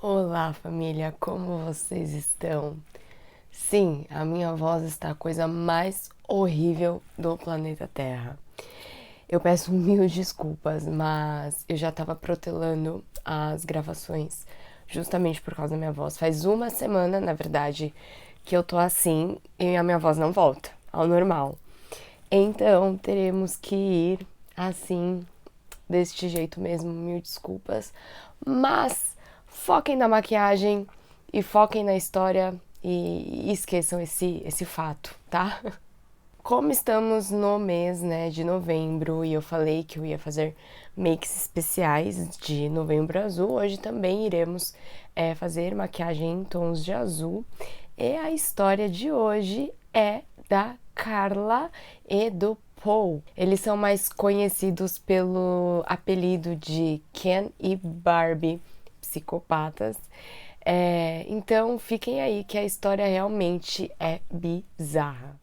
Olá, família, como vocês estão? Sim, a minha voz está a coisa mais horrível do planeta Terra. Eu peço mil desculpas, mas eu já estava protelando as gravações justamente por causa da minha voz. Faz uma semana, na verdade, que eu tô assim e a minha voz não volta ao normal. Então, teremos que ir assim, deste jeito mesmo, mil desculpas. Mas foquem na maquiagem e foquem na história e esqueçam esse fato, tá? Como estamos no mês, né, de novembro e eu falei que eu ia fazer makes especiais de Novembro Azul, hoje também iremos fazer maquiagem em tons de azul. E a história de hoje é da Carla e do Paul. Eles são mais conhecidos pelo apelido de Ken e Barbie, psicopatas. Então fiquem aí que a história realmente é bizarra.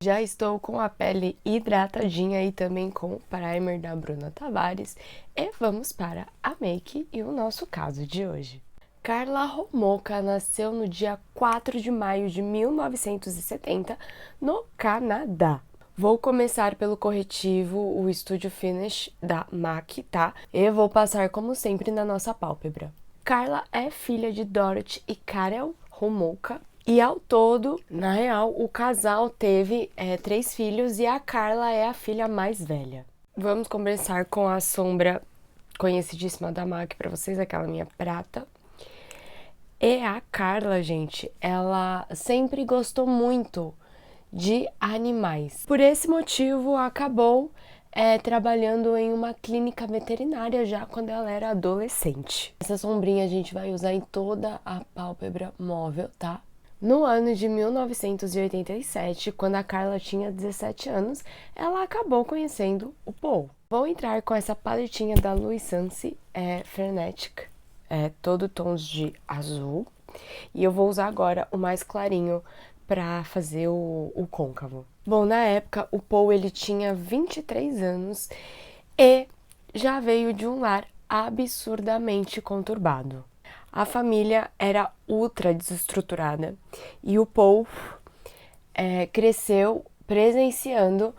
Já estou com a pele hidratadinha e também com o primer da Bruna Tavares e vamos para a make e o nosso caso de hoje. Carla Homolka nasceu no dia 4 de maio de 1970 no Canadá. Vou começar pelo corretivo, o Studio Finish da MAC, tá? E vou passar como sempre na nossa pálpebra. Carla é filha de Dorothy e Karel Homolka. E ao todo, na real, o casal teve 3 filhos e a Carla é a filha mais velha. Vamos começar com a sombra conhecidíssima da MAC para vocês, aquela minha prata. E a Carla, gente, ela sempre gostou muito de animais. Por esse motivo, acabou trabalhando em uma clínica veterinária já quando ela era adolescente. Essa sombrinha a gente vai usar em toda a pálpebra móvel, tá? No ano de 1987, quando a Carla tinha 17 anos, ela acabou conhecendo o Paul. Vou entrar com essa paletinha da Louis Sansi Frenetic, todo tons de azul. E eu vou usar agora o mais clarinho para fazer o côncavo. Bom, na época, o Paul ele tinha 23 anos e já veio de um lar absurdamente conturbado. A família era ultra desestruturada e o Paul cresceu presenciando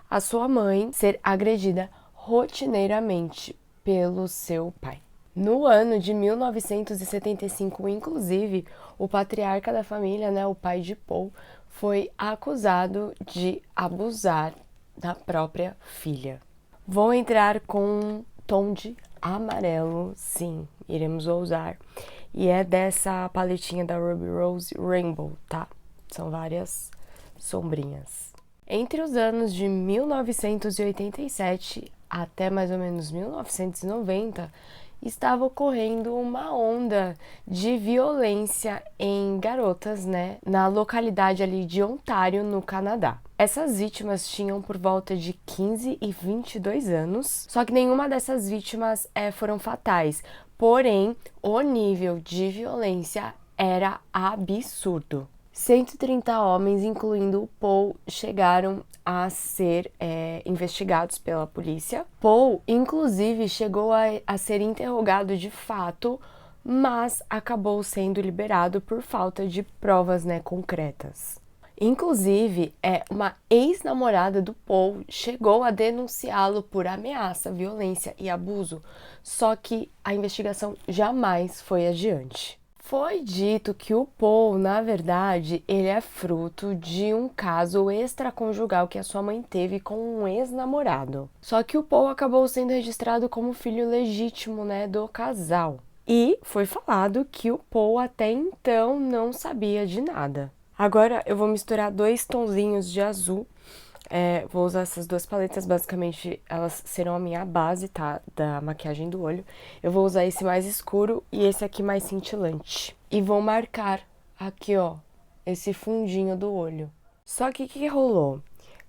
a sua mãe ser agredida rotineiramente pelo seu pai. No ano de 1975, inclusive, o patriarca da família, né, o pai de Paul, foi acusado de abusar da própria filha. Vou entrar com um tom de amarelo, sim, iremos usar. E é dessa paletinha da Ruby Rose Rainbow, tá? São várias sombrinhas. Entre os anos de 1987 até mais ou menos 1990, estava ocorrendo uma onda de violência em garotas, né, na localidade ali de Ontário, no Canadá. Essas vítimas tinham por volta de 15 e 22 anos, só que nenhuma dessas vítimas foram fatais. Porém, o nível de violência era absurdo. 130 homens, incluindo o Paul, chegaram a ser investigados pela polícia. Paul, inclusive, chegou a ser interrogado de fato, mas acabou sendo liberado por falta de provas, né, concretas. Inclusive, uma ex-namorada do Paul chegou a denunciá-lo por ameaça, violência e abuso, só que a investigação jamais foi adiante. Foi dito que o Paul, na verdade, ele é fruto de um caso extraconjugal que a sua mãe teve com um ex-namorado. Só que o Paul acabou sendo registrado como filho legítimo, né, do casal. E foi falado que o Paul até então não sabia de nada. Agora eu vou misturar 2 tonzinhos de azul. Vou usar essas 2 paletas, basicamente elas serão a minha base, tá? Da maquiagem do olho. Eu vou usar esse mais escuro e esse aqui mais cintilante. E vou marcar aqui, ó, esse fundinho do olho. Só que o que rolou?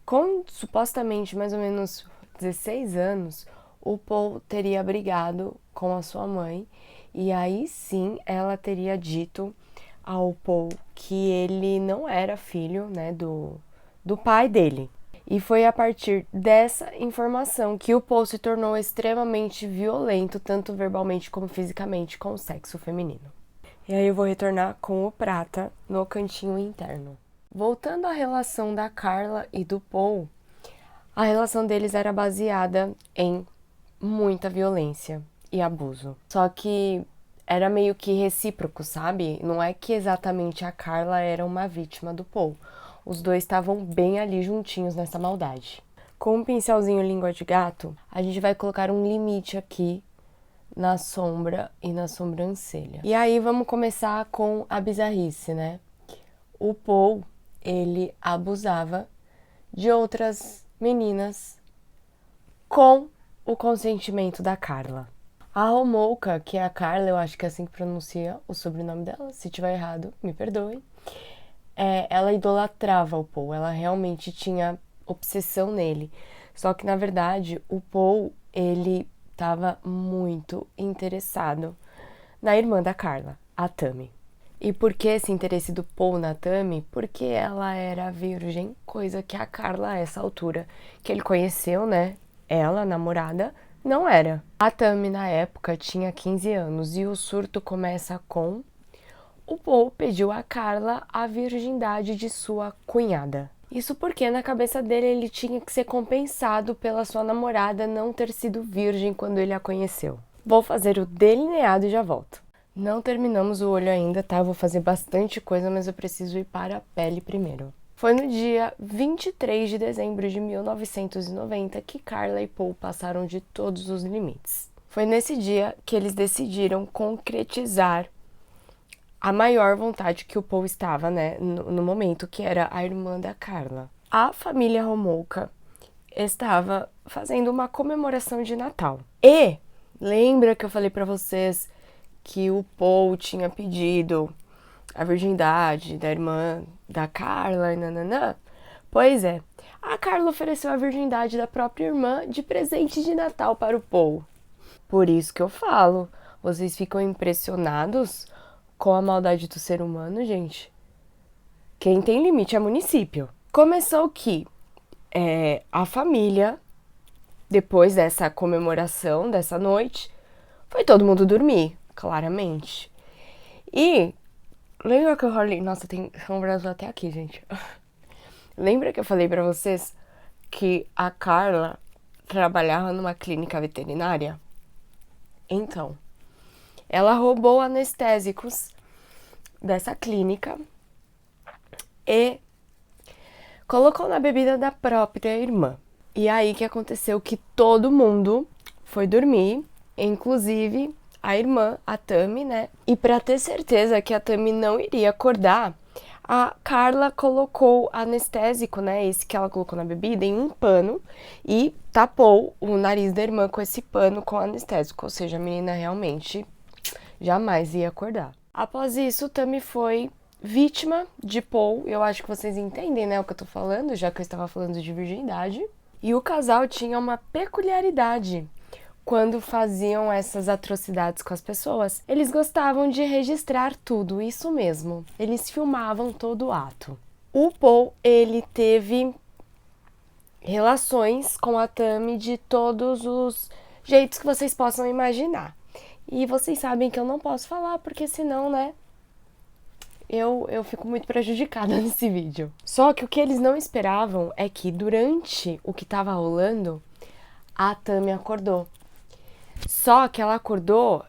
Com supostamente mais ou menos 16 anos, o Paul teria brigado com a sua mãe. E aí sim ela teria dito ao Paul que ele não era filho, né, do pai dele. E foi a partir dessa informação que o Paul se tornou extremamente violento, tanto verbalmente como fisicamente, com o sexo feminino. E aí eu vou retornar com o Prata no cantinho interno. Voltando à relação da Carla e do Paul, a relação deles era baseada em muita violência e abuso. Só que era meio que recíproco, sabe? Não é que exatamente a Carla era uma vítima do Paul. Os dois estavam bem ali juntinhos nessa maldade. Com um pincelzinho língua de gato, a gente vai colocar um limite aqui na sombra e na sobrancelha. E aí vamos começar com a bizarrice, né? O Paul, ele abusava de outras meninas com o consentimento da Carla. A Homolka, que é a Carla, eu acho que é assim que pronuncia o sobrenome dela, se tiver errado, me perdoe. Ela idolatrava o Paul, ela realmente tinha obsessão nele. Só que, na verdade, o Paul, ele estava muito interessado na irmã da Carla, a Tammy. E por que esse interesse do Paul na Tammy? Porque ela era virgem, coisa que a Carla, a essa altura, que ele conheceu, né, ela, namorada, não era. A Tammy, na época, tinha 15 anos e o surto começa com... O Paul pediu a Carla a virgindade de sua cunhada. Isso porque na cabeça dele ele tinha que ser compensado pela sua namorada não ter sido virgem quando ele a conheceu. Vou fazer o delineado e já volto. Não terminamos o olho ainda, tá? Eu vou fazer bastante coisa, mas eu preciso ir para a pele primeiro. Foi no dia 23 de dezembro de 1990 que Carla e Paul passaram de todos os limites. Foi nesse dia que eles decidiram concretizar a maior vontade que o Paul estava, né, no momento, que era a irmã da Carla. A família Homolka estava fazendo uma comemoração de Natal. E lembra que eu falei pra vocês que o Paul tinha pedido a virgindade da irmã da Carla e nananã? Pois é, a Carla ofereceu a virgindade da própria irmã de presente de Natal para o Paul. Por isso que eu falo, vocês ficam impressionados com a maldade do ser humano, gente? Quem tem limite é município. Começou que a família, depois dessa comemoração, dessa noite, foi todo mundo dormir, claramente. E lembra que eu falei... Nossa, tem sombras até aqui, gente. Lembra que eu falei pra vocês que a Carla trabalhava numa clínica veterinária? Então, ela roubou anestésicos dessa clínica e colocou na bebida da própria irmã. E aí que aconteceu que todo mundo foi dormir, inclusive a irmã, a Tammy, né? E para ter certeza que a Tammy não iria acordar, a Carla colocou anestésico, né? Esse que ela colocou na bebida, em um pano e tapou o nariz da irmã com esse pano com anestésico. Ou seja, a menina realmente jamais ia acordar. Após isso, Tammy foi vítima de Paul. Eu acho que vocês entendem, né, o que eu tô falando, já que eu estava falando de virgindade. E o casal tinha uma peculiaridade quando faziam essas atrocidades com as pessoas. Eles gostavam de registrar tudo, isso mesmo. Eles filmavam todo o ato. O Paul, ele teve relações com a Tammy de todos os jeitos que vocês possam imaginar. E vocês sabem que eu não posso falar, porque senão, né, eu fico muito prejudicada nesse vídeo. Só que o que eles não esperavam é que durante o que tava rolando, a Tammy acordou. Só que ela acordou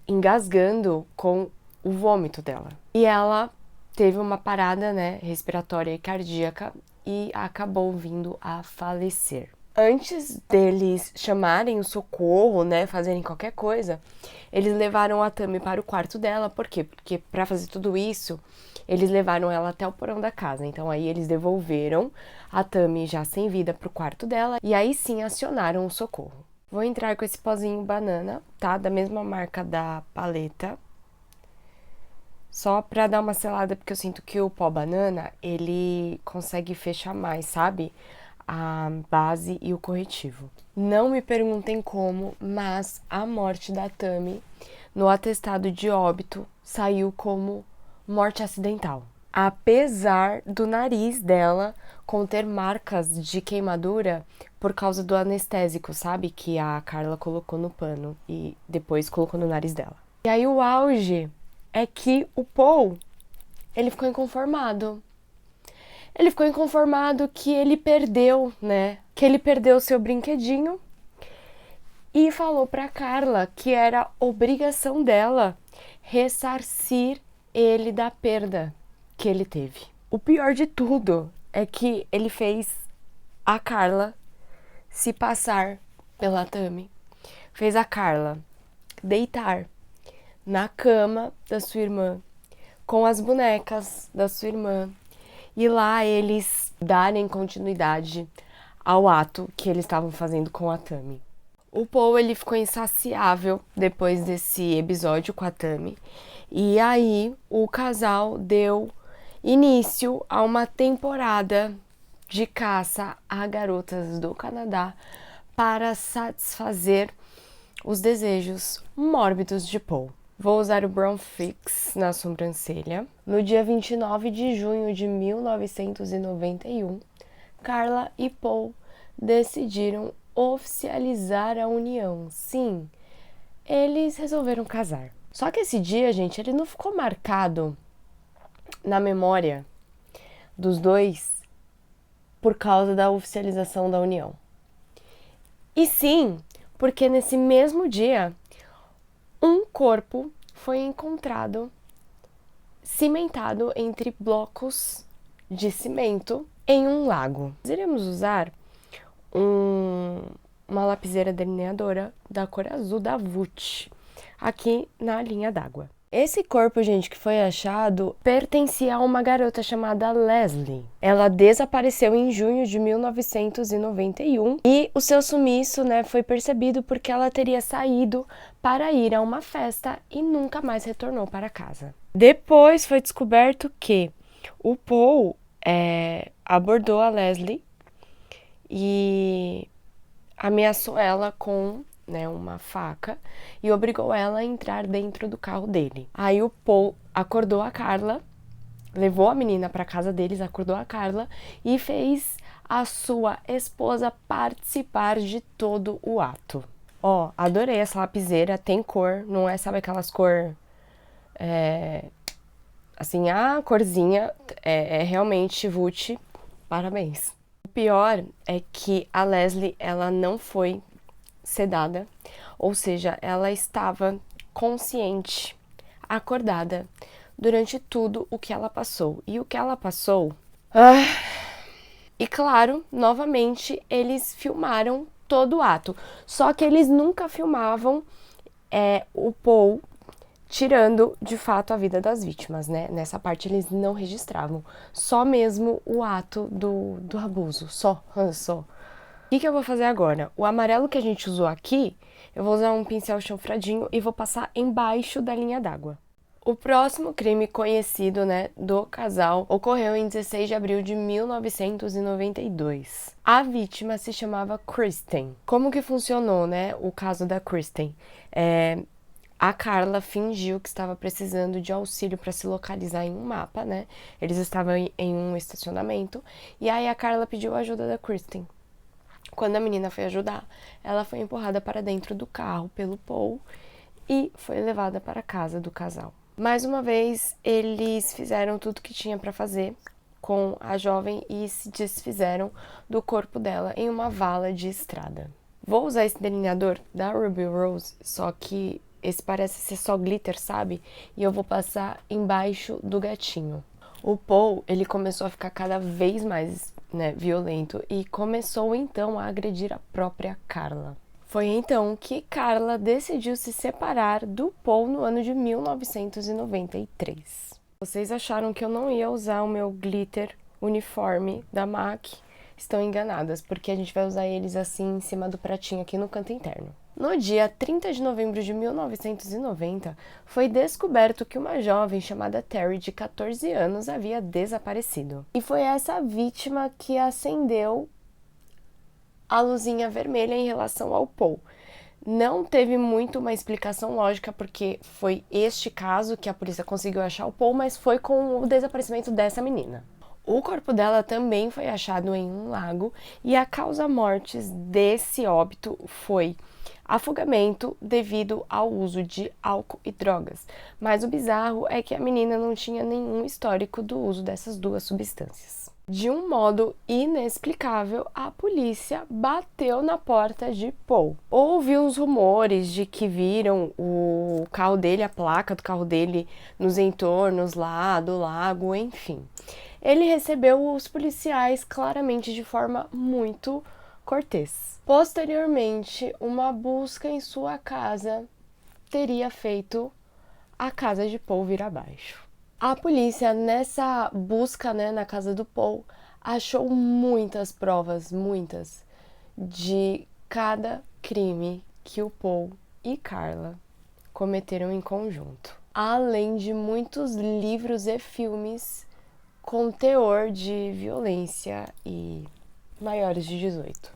engasgando com o vômito dela. E ela teve uma parada, né, respiratória e cardíaca e acabou vindo a falecer. Antes deles chamarem o socorro, né, fazerem qualquer coisa, eles levaram a Tammy para o quarto dela. Por quê? Porque para fazer tudo isso, eles levaram ela até o porão da casa. Então aí eles devolveram a Tammy já sem vida pro quarto dela e aí sim acionaram o socorro. Vou entrar com esse pozinho banana, tá? Da mesma marca da paleta. Só pra dar uma selada, porque eu sinto que o pó banana, ele consegue fechar mais, sabe? A base e o corretivo. Não me perguntem como, mas a morte da Tammy no atestado de óbito saiu como morte acidental. Apesar do nariz dela conter marcas de queimadura por causa do anestésico, sabe? Que a Carla colocou no pano e depois colocou no nariz dela. E aí o auge é que o Paul, ele ficou inconformado. Ele ficou inconformado que ele perdeu, né? Que ele perdeu o seu brinquedinho e falou pra Carla que era obrigação dela ressarcir ele da perda que ele teve. O pior de tudo é que ele fez a Carla se passar pela Tammy. Fez a Carla deitar na cama da sua irmã, com as bonecas da sua irmã, e lá eles darem continuidade ao ato que eles estavam fazendo com a Tammy. O Paul, ele ficou insaciável depois desse episódio com a Tammy, e aí o casal deu início a uma temporada de caça a garotas do Canadá para satisfazer os desejos mórbidos de Paul. Vou usar o Brown Fix na sobrancelha. No dia 29 de junho de 1991, Carla e Paul decidiram oficializar a união. Sim, eles resolveram casar. Só que esse dia, gente, ele não ficou marcado na memória dos dois por causa da oficialização da união. E sim, porque nesse mesmo dia, um corpo foi encontrado cimentado entre blocos de cimento em um lago. Nós iremos usar uma lapiseira delineadora da cor azul da Vult aqui na linha d'água. Esse corpo, gente, que foi achado, pertencia a uma garota chamada Leslie. Ela desapareceu em junho de 1991 e o seu sumiço, né, foi percebido porque ela teria saído para ir a uma festa e nunca mais retornou para casa. Depois foi descoberto que o Paul abordou a Leslie e ameaçou ela com uma faca e obrigou ela a entrar dentro do carro dele. Aí o Paul acordou a Carla, levou a menina para casa deles, acordou a Carla e fez a sua esposa participar de todo o ato. Ó, adorei essa lapiseira, tem cor, não é, sabe aquelas cor assim, a corzinha é realmente Vult, parabéns. O pior é que a Leslie, ela não foi sedada, ou seja, ela estava consciente, acordada, durante tudo o que ela passou. E o que ela passou... E claro, novamente, eles filmaram todo o ato. Só que eles nunca filmavam o Paul tirando, de fato, a vida das vítimas, né? Nessa parte eles não registravam. Só mesmo o ato do abuso, só. O que eu vou fazer agora? O amarelo que a gente usou aqui, eu vou usar um pincel chanfradinho e vou passar embaixo da linha d'água. O próximo crime conhecido, né, do casal ocorreu em 16 de abril de 1992. A vítima se chamava Kristen. Como que funcionou, né, o caso da Kristen? A Carla fingiu que estava precisando de auxílio para se localizar em um mapa, né? Eles estavam em um estacionamento e aí a Carla pediu a ajuda da Kristen. Quando a menina foi ajudar, ela foi empurrada para dentro do carro pelo Paul e foi levada para a casa do casal. Mais uma vez, eles fizeram tudo que tinha para fazer com a jovem e se desfizeram do corpo dela em uma vala de estrada. Vou usar esse delineador da Ruby Rose, só que esse parece ser só glitter, sabe? E eu vou passar embaixo do gatinho. O Paul, ele começou a ficar cada vez mais, violento e começou então a agredir a própria Carla. Foi então que Carla decidiu se separar do Paul no ano de 1993. Vocês acharam que eu não ia usar o meu glitter uniforme da MAC? Estão enganadas, porque a gente vai usar eles assim em cima do pratinho aqui no canto interno. No dia 30 de novembro de 1990, foi descoberto que uma jovem chamada Terry, de 14 anos, havia desaparecido. E foi essa vítima que acendeu a luzinha vermelha em relação ao Paul. Não teve muito uma explicação lógica, porque foi este caso que a polícia conseguiu achar o Paul, mas foi com o desaparecimento dessa menina. O corpo dela também foi achado em um lago e a causa-mortes desse óbito foi afogamento devido ao uso de álcool e drogas. Mas o bizarro é que a menina não tinha nenhum histórico do uso dessas duas substâncias. De um modo inexplicável, a polícia bateu na porta de Paul. Houve uns rumores de que viram o carro dele, a placa do carro dele, nos entornos lá do lago, enfim. Ele recebeu os policiais claramente de forma muito cortês. Posteriormente, uma busca em sua casa teria feito a casa de Paul vir abaixo. A polícia, nessa busca, na casa do Paul, achou muitas provas, de cada crime que o Paul e Carla cometeram em conjunto. Além de muitos livros e filmes com teor de violência e maiores de 18.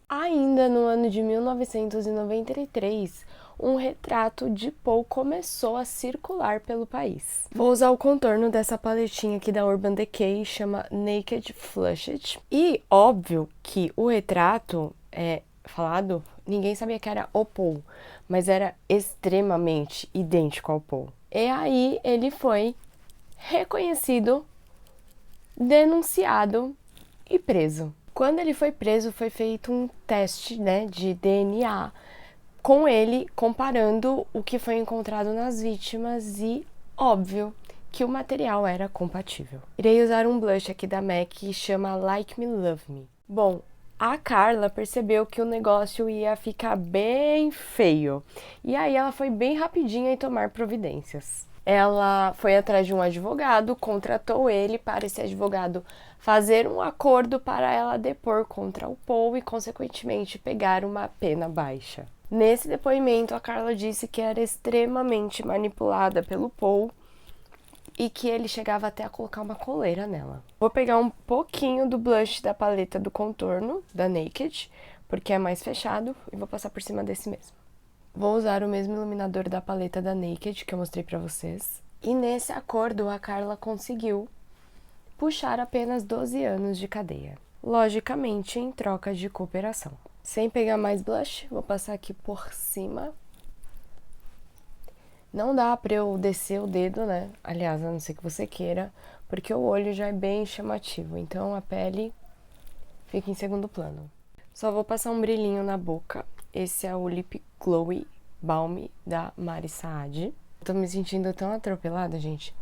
Ainda no ano de 1993, um retrato de Paul começou a circular pelo país. Vou usar o contorno dessa paletinha aqui da Urban Decay, chama Naked Flushed. E óbvio que o retrato falado, ninguém sabia que era o Paul, mas era extremamente idêntico ao Paul. E aí ele foi reconhecido, denunciado e preso. Quando ele foi preso, foi feito um teste, de DNA com ele, comparando o que foi encontrado nas vítimas e, óbvio, que o material era compatível. Irei usar um blush aqui da MAC que chama Like Me, Love Me. Bom, a Carla percebeu que o negócio ia ficar bem feio. E aí ela foi bem rapidinha em tomar providências. Ela foi atrás de um advogado, contratou ele para esse advogado fazer um acordo para ela depor contra o Paul e, consequentemente, pegar uma pena baixa. Nesse depoimento, a Carla disse que era extremamente manipulada pelo Paul e que ele chegava até a colocar uma coleira nela. Vou pegar um pouquinho do blush da paleta do contorno, da Naked, porque é mais fechado, e vou passar por cima desse mesmo. Vou usar o mesmo iluminador da paleta da Naked que eu mostrei pra vocês. E nesse acordo, a Carla conseguiu puxar apenas 12 anos de cadeia. Logicamente, em troca de cooperação. Sem pegar mais blush, vou passar aqui por cima. Não dá pra eu descer o dedo, Aliás, a não ser que você queira, porque o olho já é bem chamativo. Então, a pele fica em segundo plano. Só vou passar um brilhinho na boca. Esse é o Lip Glowy Balm da Mari Saad. Tô me sentindo tão atropelada, gente,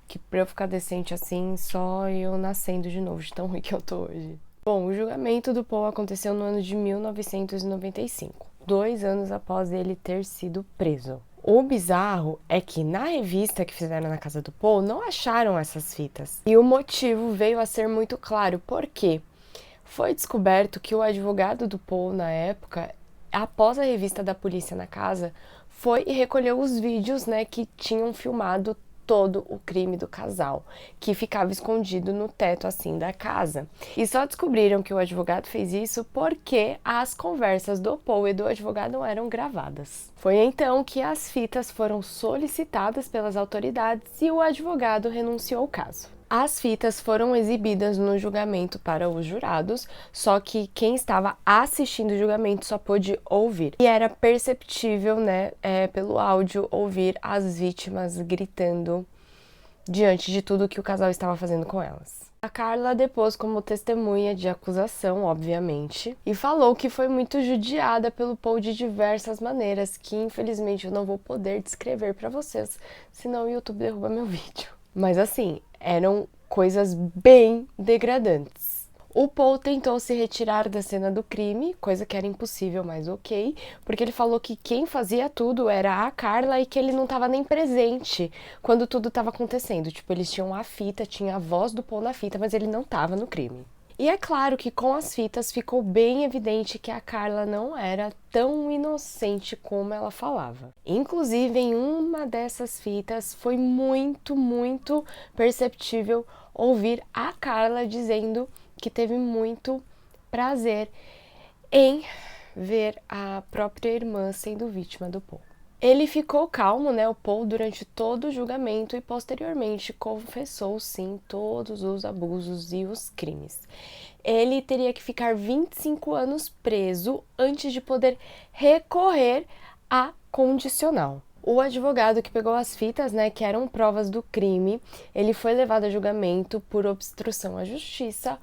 que pra eu ficar decente assim, só eu nascendo de novo, de tão ruim que eu tô hoje. Bom, o julgamento do Paul aconteceu no ano de 1995, 2 anos após ele ter sido preso. O bizarro é que na revista que fizeram na casa do Paul, não acharam essas fitas. E o motivo veio a ser muito claro, por quê? Foi descoberto que o advogado do Paul, na época, após a revista da polícia na casa, foi e recolheu os vídeos, que tinham filmado todo o crime do casal, que ficava escondido no teto, assim, da casa. E só descobriram que o advogado fez isso porque as conversas do Paul e do advogado eram gravadas. Foi então que as fitas foram solicitadas pelas autoridades e o advogado renunciou ao caso. As fitas foram exibidas no julgamento para os jurados, só que quem estava assistindo o julgamento só pôde ouvir. E era perceptível, pelo áudio, ouvir as vítimas gritando diante de tudo que o casal estava fazendo com elas. A Carla depôs como testemunha de acusação, obviamente, e falou que foi muito judiada pelo Paul de diversas maneiras, que infelizmente eu não vou poder descrever para vocês, senão o YouTube derruba meu vídeo. Mas assim, eram coisas bem degradantes. O Paul tentou se retirar da cena do crime, coisa que era impossível, mas ok, porque ele falou que quem fazia tudo era a Carla e que ele não estava nem presente quando tudo estava acontecendo. Tipo, eles tinham a fita, tinha a voz do Paul na fita, mas ele não estava no crime. E é claro que com as fitas ficou bem evidente que a Carla não era tão inocente como ela falava. Inclusive, em uma dessas fitas foi muito perceptível ouvir a Carla dizendo que teve muito prazer em ver a própria irmã sendo vítima do Paul. Ele ficou calmo, né, o Paul, durante todo o julgamento e posteriormente confessou sim todos os abusos e os crimes. Ele teria que ficar 25 anos preso antes de poder recorrer à condicional. O advogado que pegou as fitas, né, que eram provas do crime, ele foi levado a julgamento por obstrução à justiça,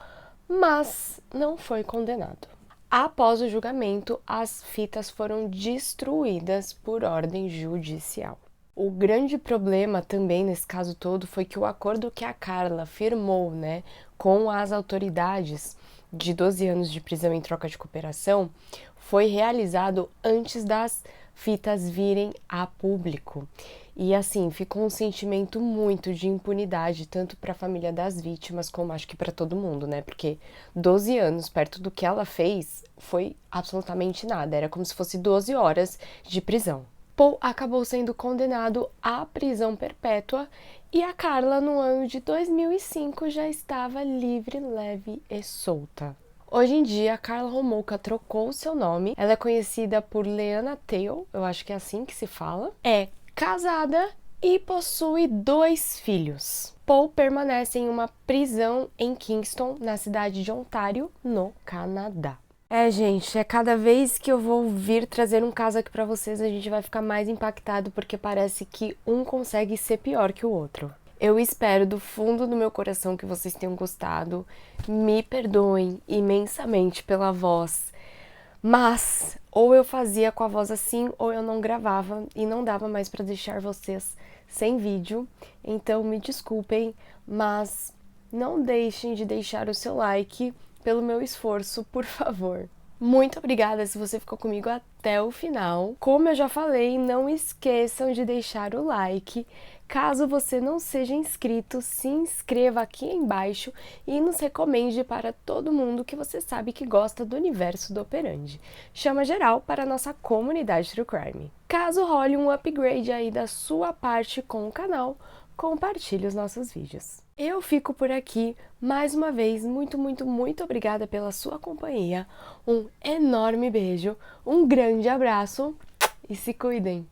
mas não foi condenado. Após o julgamento, as fitas foram destruídas por ordem judicial. O grande problema também nesse caso todo foi que o acordo que a Carla firmou, né, com as autoridades de 12 anos de prisão em troca de cooperação foi realizado antes das fitas virem a público. E assim, ficou um sentimento muito de impunidade, tanto para a família das vítimas, como acho que para todo mundo, né? Porque 12 anos perto do que ela fez foi absolutamente nada, era como se fosse 12 horas de prisão. Paul acabou sendo condenado à prisão perpétua e a Carla, no ano de 2005, já estava livre, leve e solta. Hoje em dia, a Carla Homolka trocou seu nome. Ela é conhecida por Leana Tail, eu acho que é assim que se fala. É casada e possui 2 filhos. Paul permanece em uma prisão em Kingston, na cidade de Ontário, no Canadá. Gente, cada vez que eu vou vir trazer um caso aqui pra vocês, a gente vai ficar mais impactado porque parece que um consegue ser pior que o outro. Eu espero do fundo do meu coração que vocês tenham gostado. Me perdoem imensamente pela voz, mas ou eu fazia com a voz assim ou eu não gravava e não dava mais para deixar vocês sem vídeo. Então me desculpem, mas não deixem de deixar o seu like pelo meu esforço, por favor. Muito obrigada se você ficou comigo até o final. Como eu já falei, não esqueçam de deixar o like. Caso você não seja inscrito, se inscreva aqui embaixo e nos recomende para todo mundo que você sabe que gosta do universo do Operandi. Chama geral para a nossa comunidade True Crime. Caso role um upgrade aí da sua parte com o canal, compartilhe os nossos vídeos. Eu fico por aqui, mais uma vez, muito, muito, muito obrigada pela sua companhia. Um enorme beijo, um grande abraço e se cuidem!